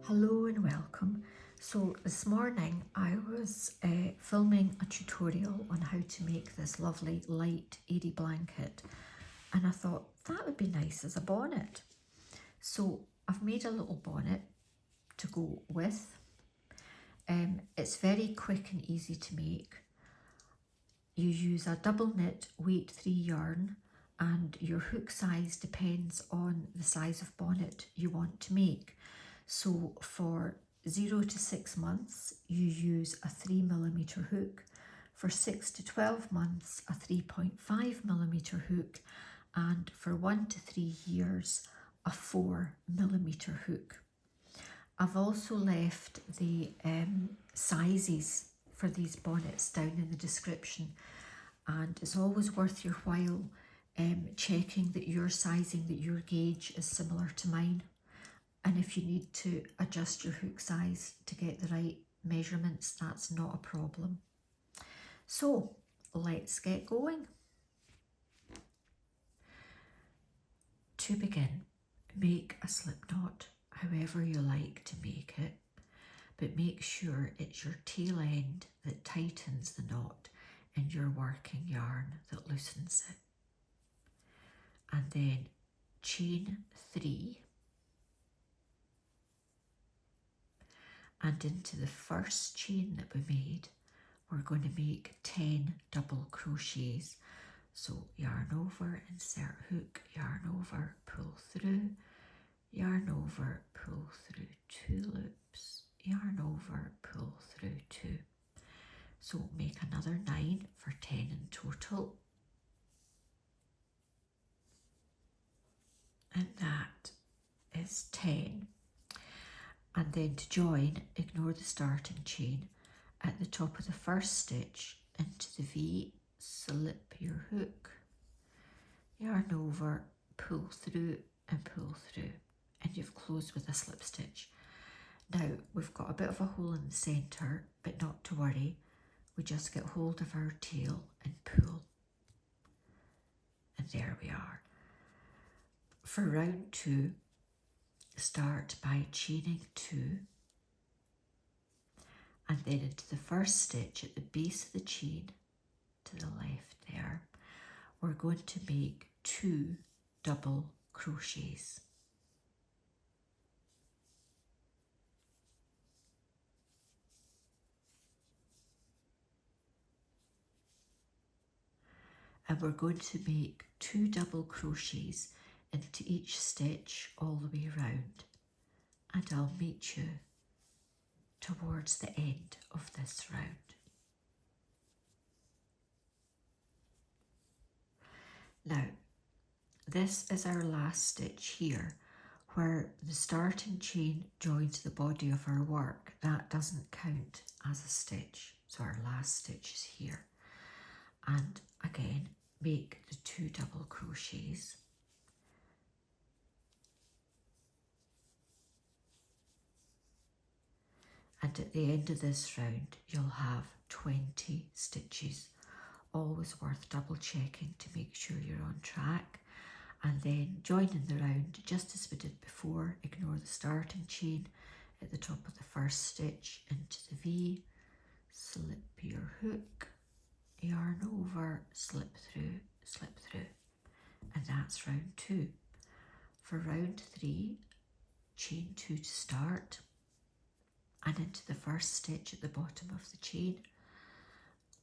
Hello and welcome. So this morning I was filming a tutorial on how to make this lovely light airy blanket, and I thought that would be nice as a bonnet. So I've made a little bonnet to go with. It's very quick and easy to make. You use a double knit weight 3 yarn, and your hook size depends on the size of bonnet you want to make. So for 0 to 6 months, you use a 3mm hook. For 6 to 12 months, a 3.5mm hook. And for 1 to 3 years, a 4mm hook. I've also left the sizes for these bonnets down in the description, and it's always worth your while checking that your sizing, that your gauge is similar to mine. And if you need to adjust your hook size to get the right measurements, that's not a problem. So let's get going. To begin, make a slip knot however you like to make it, but make sure it's your tail end that tightens the knot and your working yarn that loosens it. And then chain 3 and into the first chain that we made, we're going to make 10 double crochets. So yarn over, insert hook, yarn over, pull through, yarn over, pull through 2 loops, yarn over, pull through 2. So make another 9 for 10 in total. And that is 10. And then to join, ignore the starting chain. At the top of the first stitch, into the V, slip your hook, yarn over, pull through and pull through, and you've closed with a slip stitch. Now we've got a bit of a hole in the centre, but not to worry, we just get hold of our tail and pull, and there we are. For round 2, start by chaining 2, and then into the first stitch at the base of the chain to the left there, we're going to make 2 double crochets. And we're going to make 2 double crochets into each stitch all the way round, and I'll meet you towards the end of this round. Now, this is our last stitch here, where the starting chain joins the body of our work. That doesn't count as a stitch, so our last stitch is here. And again, make the 2 double crochets. And at the end of this round, you'll have 20 stitches. Always worth double checking to make sure you're on track. And then join in the round just as we did before. Ignore the starting chain at the top of the first stitch into the V, slip your hook, yarn over, slip through, and that's round 2. For round 3, chain 2 to start, and into the first stitch at the bottom of the chain,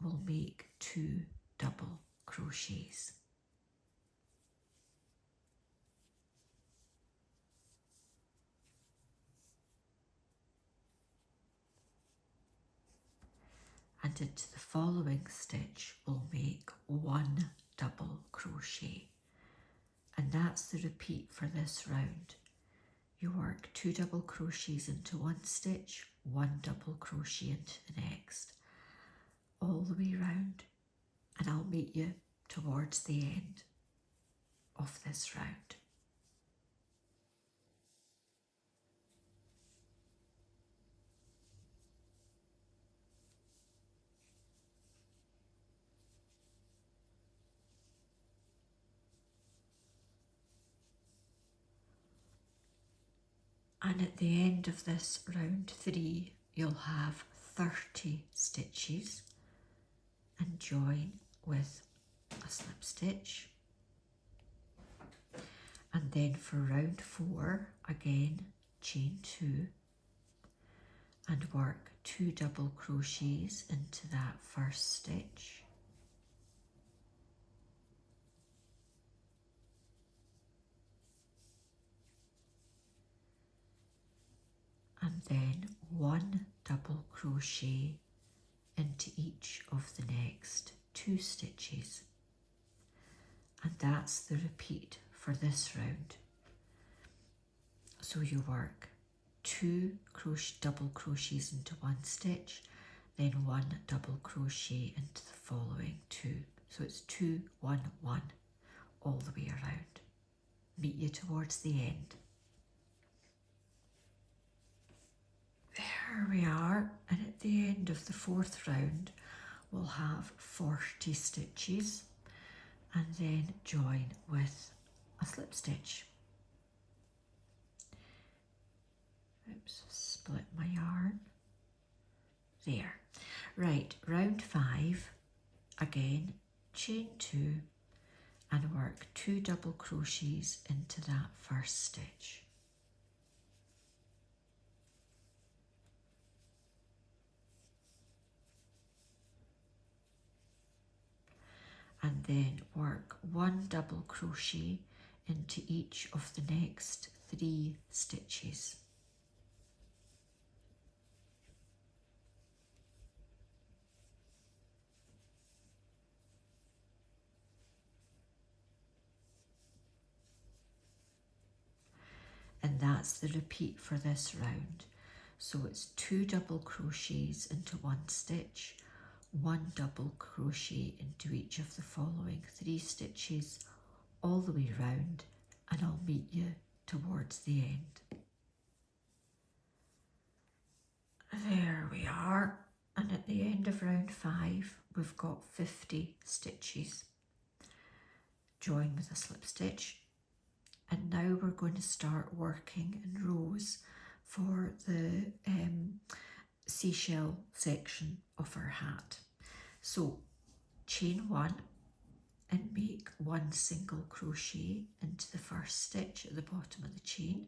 we'll make 2 double crochets. And into the following stitch, we'll make 1 double crochet. And that's the repeat for this round. You work 2 double crochets into one stitch, 1 double crochet into the next, all the way round, and I'll meet you towards the end of this round. And at the end of this round 3, you'll have 30 stitches and join with a slip stitch. And then for round 4, again, chain 2 and work 2 double crochets into that first stitch. And then 1 double crochet into each of the next 2 stitches. And that's the repeat for this round. So you work 2 double crochets into one stitch, then 1 double crochet into the following 2. So it's 2, 1, 1 all the way around. Meet you towards the end. There we are, and at the end of the 4th round we'll have 40 stitches and then join with a slip stitch. Oops, split my yarn. There. Right, round 5, again chain 2 and work 2 double crochets into that first stitch. And then work 1 double crochet into each of the next 3 stitches. And that's the repeat for this round. So it's 2 double crochets into one stitch, 1 double crochet into each of the following 3 stitches all the way round, and I'll meet you towards the end. There we are, and at the end of round 5 we've got 50 stitches. Join with a slip stitch, and now we're going to start working in rows for the seashell section of our hat. So chain 1 and make 1 single crochet into the first stitch at the bottom of the chain.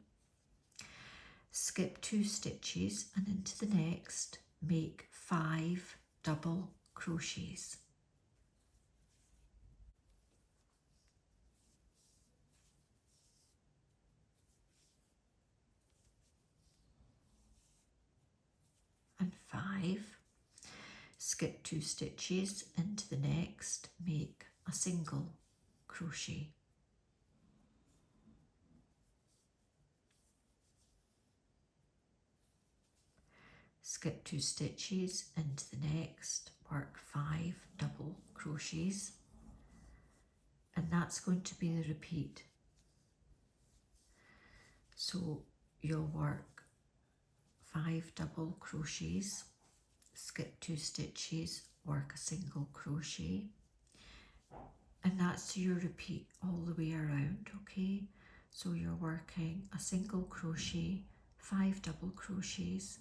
Skip 2 stitches and into the next make 5 double crochets. And 5. Skip 2 stitches into the next, make a single crochet. Skip 2 stitches into the next, work 5 double crochets, and that's going to be the repeat. So you'll work 5 double crochets, skip 2 stitches, work a single crochet, and that's your repeat all the way around, okay? So you're working a single crochet, 5 double crochets,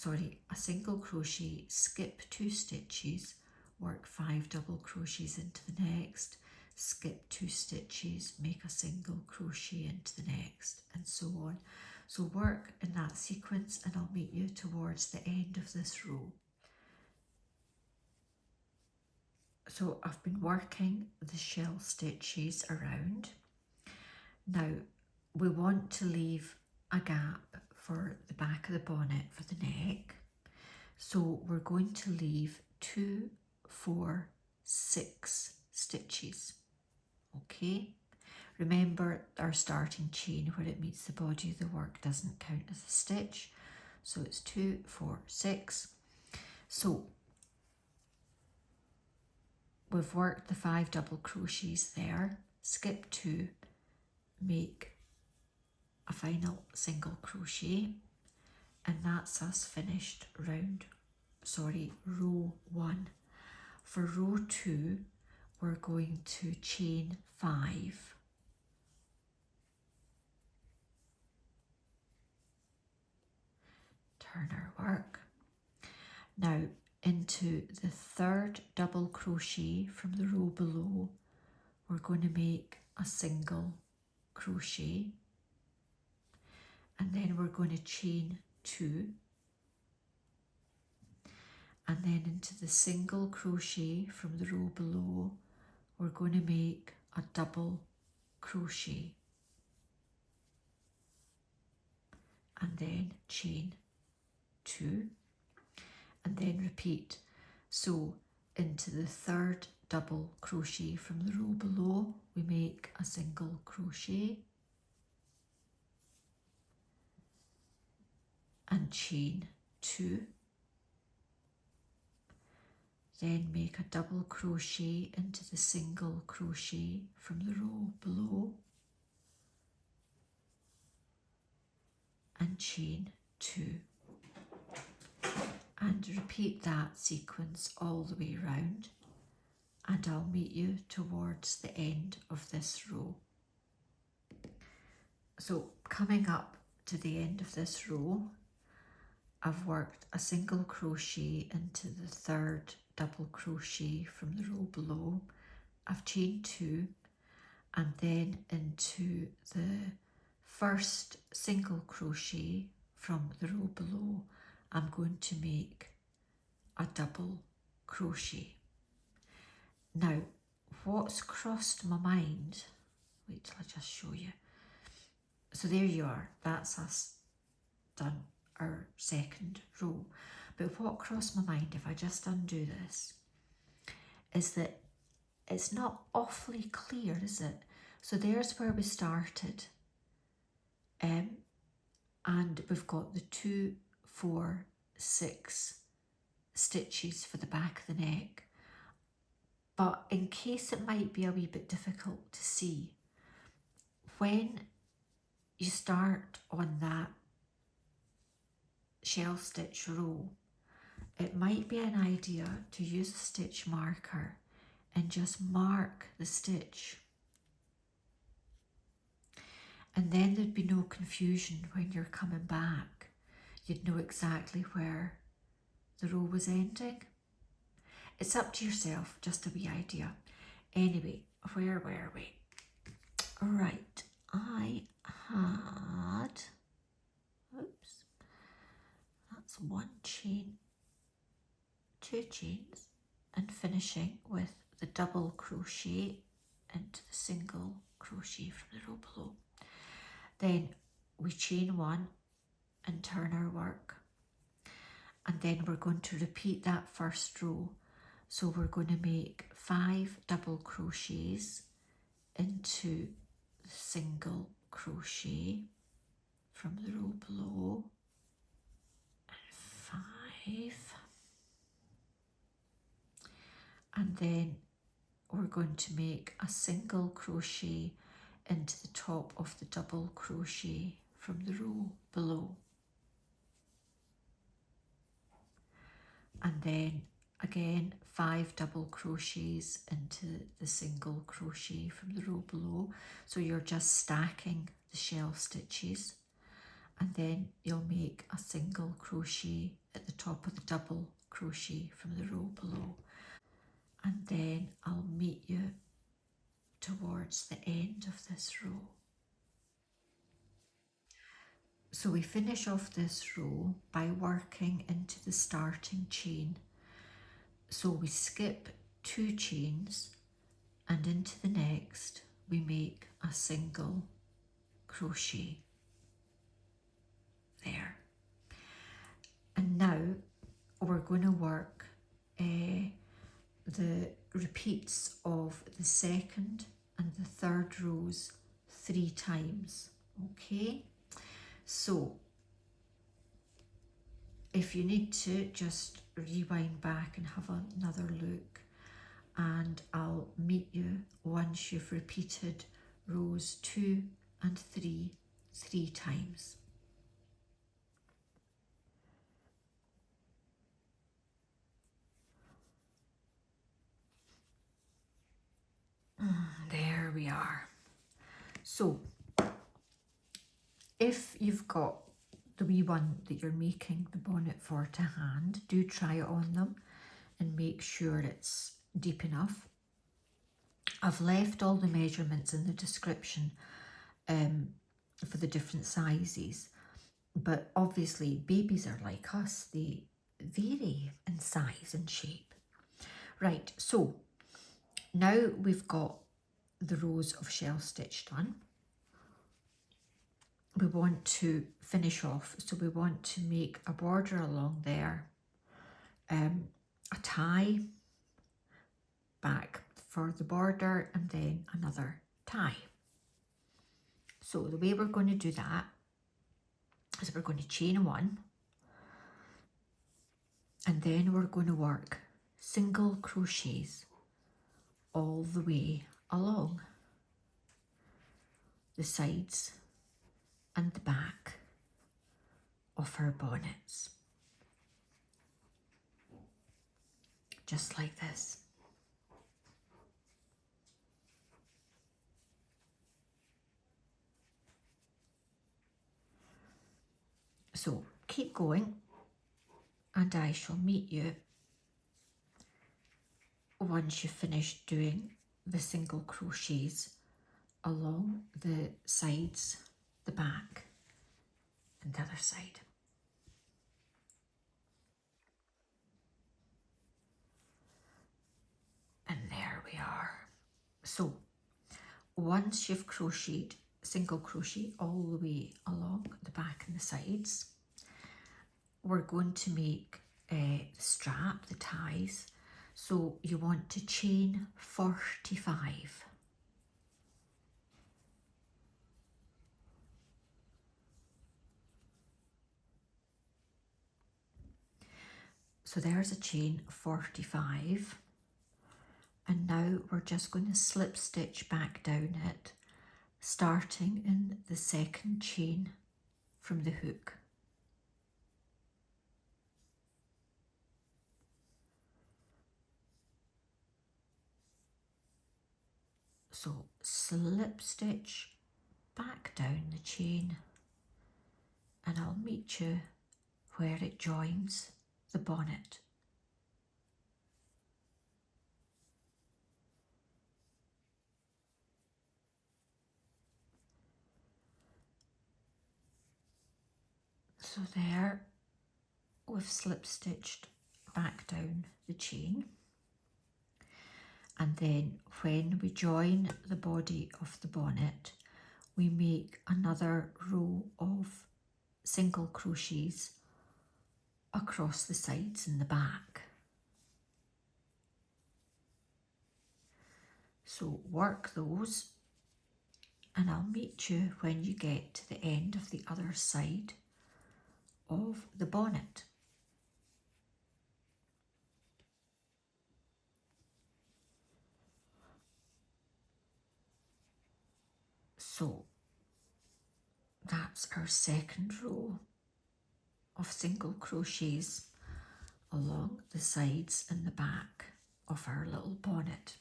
a single crochet, skip 2 stitches, work 5 double crochets into the next, skip 2 stitches, make a single crochet into the next, and so on. So work in that sequence and I'll meet you towards the end of this row. So I've been working the shell stitches around. Now we want to leave a gap for the back of the bonnet for the neck. So we're going to leave 2, 4, 6 stitches. Okay? Remember our starting chain where it meets the body of the work doesn't count as a stitch. So it's 2, 4, 6. So we've worked the 5 double crochets there, skip 2, make a final single crochet, and that's us finished row 1. For row 2, we're going to chain 5. turn our work. Now into the third double crochet from the row below, we're going to make a single crochet, and then we're going to chain 2, and then into the single crochet from the row below, we're going to make a double crochet, and then chain 2, and then repeat. So into the third double crochet from the row below, we make a single crochet and chain 2, then make a double crochet into the single crochet from the row below and chain 2, and repeat that sequence all the way round, and I'll meet you towards the end of this row. So coming up to the end of this row, I've worked a single crochet into the third double crochet from the row below, I've chained 2, and then into the first single crochet from the row below, I'm going to make a double crochet. Now, what's crossed my mind, wait till I just show you. So there you are, that's us done our second row. But what crossed my mind, if I just undo this, is that it's not awfully clear, is it? So there's where we started, and we've got the 2, 4, 6 stitches for the back of the neck. But in case it might be a wee bit difficult to see, when you start on that shell stitch row, it might be an idea to use a stitch marker and just mark the stitch. And then there'd be no confusion when you're coming back. You'd know exactly where the row was ending. It's up to yourself, just a wee idea. Anyway, where were we? Right, I had, oops, that's 1 chain, 2 chains, and finishing with the double crochet into the single crochet from the row below. Then we chain 1 and turn our work, and then we're going to repeat that first row. So we're going to make 5 double crochets into the single crochet from the row below, and 5, and then we're going to make a single crochet into the top of the double crochet from the row below, and then again 5 double crochets into the single crochet from the row below. So you're just stacking the shell stitches, and then you'll make a single crochet at the top of the double crochet from the row below, and then I'll meet you towards the end of this row. So we finish off this row by working into the starting chain. So we skip 2 chains, and into the next we make a single crochet there. And now we're going to work the repeats of the second and the third rows 3 times, okay? So if you need to, just rewind back and have another look, and I'll meet you once you've repeated rows 2 and 3 3 times. There we are. So if you've got the wee one that you're making the bonnet for to hand, do try it on them and make sure it's deep enough. I've left all the measurements in the description for the different sizes, but obviously babies are like us, they vary in size and shape. Right, so now we've got the rows of shell stitch done. We want to finish off, so we want to make a border along there, a tie back for the border, and then another tie. So the way we're going to do that is we're going to chain one, and then we're going to work single crochets all the way along the sides and the back of our bonnets, just like this. So keep going, and I shall meet you once you've finished doing the single crochets along the sides, the back, and the other side. And there we are. So once you've crocheted single crochet all the way along the back and the sides, we're going to make the strap, the ties. So you want to chain 45. So there's a chain 45. And now we're just going to slip stitch back down it, starting in the second chain from the hook. So slip stitch back down the chain, and I'll meet you where it joins the bonnet. So there we've slip stitched back down the chain, and then when we join the body of the bonnet, we make another row of single crochets across the sides and the back. So work those, and I'll meet you when you get to the end of the other side of the bonnet. So that's our second row of single crochets along the sides and the back of our little bonnet.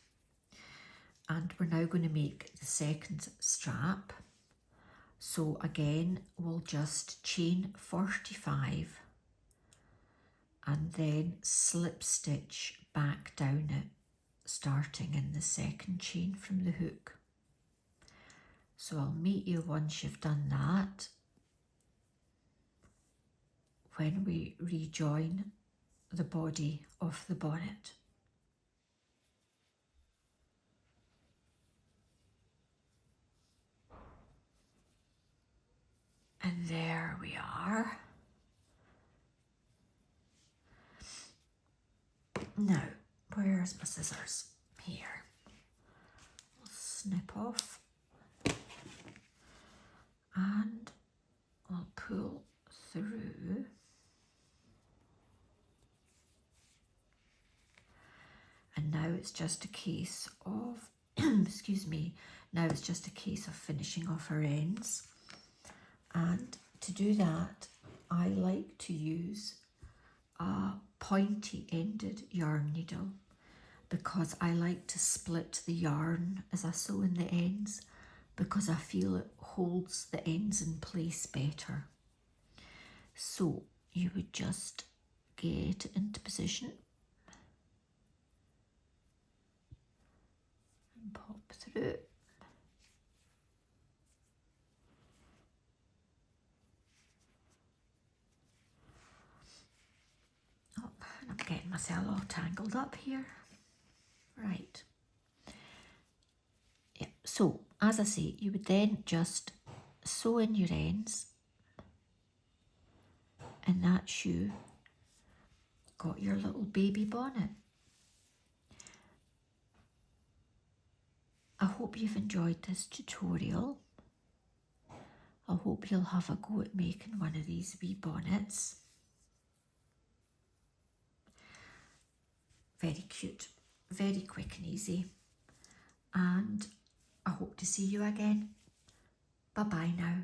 And we're now going to make the second strap. So again, we'll just chain 45 and then slip stitch back down it, starting in the second chain from the hook. So I'll meet you once you've done that, when we rejoin the body of the bonnet. And there we are. Now, where's my scissors? Here. We'll snip off and we'll pull through. And now it's just a case of, excuse me, now it's just a case of finishing off our ends. And to do that, I like to use a pointy-ended yarn needle because I like to split the yarn as I sew in the ends, because I feel it holds the ends in place better. So you would just get into position and pop through. Oh, and I'm getting myself all tangled up here. Right. Yeah. So as I say, you would then just sew in your ends, and that's you got your little baby bonnet. I hope you've enjoyed this tutorial. I hope you'll have a go at making one of these wee bonnets. Very cute, very quick and easy. And I hope to see you again. Bye bye now.